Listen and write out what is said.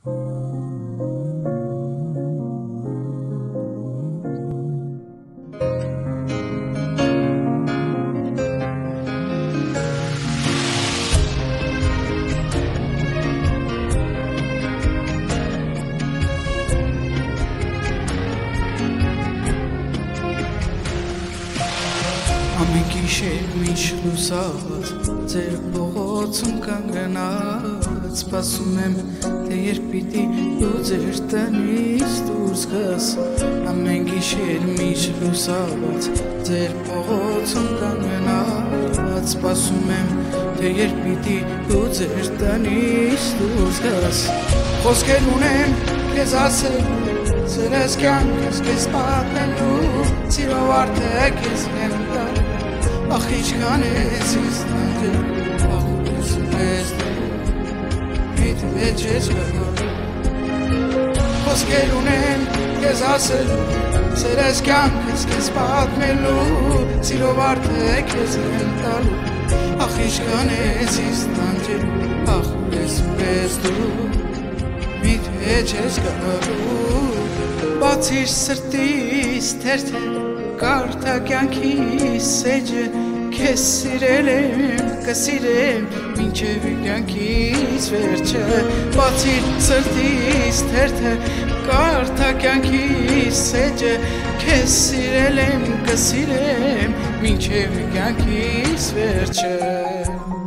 Ամեն գիշեր միշ լուսած ձեր փողոցում կանգնած սպասում եմ թե երբ պիտի դու ձեր տնից դուրս գաս Ամեն գիշեր միշ լուսած ձեր փողոցում կանգնած սպասում եմ թե երբ պիտի դու ձեր տնից դուրս գաս Խոսքեր ունեմ քեզ ասելու Սրես կյանքս քեզ պատմելու Սիրով արդեք ես եմ տալ Ախ ինչքան ես ինձ նանջել Ախ ես մեզ դել Միտ մեջ ես գնալ Խոսքեր ունեմ քեզ ասելու Սրես կյանքս քեզ պատմելու Սիրով արդեք ես եմ տալու Ախ ինչքան ես ինձ նանջել Ախ ես մեզ դու Միտ մեջ ես գնալու Բացիր սրտիս թերթը կարդա կյանքիս սեջը Քեզ սիրել եմ, կսիրեմ մինչև կյանքիս վերջը Բացիր սրտիս թերթը կարդա կյանքիս սեջը Քեզ սիրել եմ, կսիրեմ մինչև կյանքիս վերջը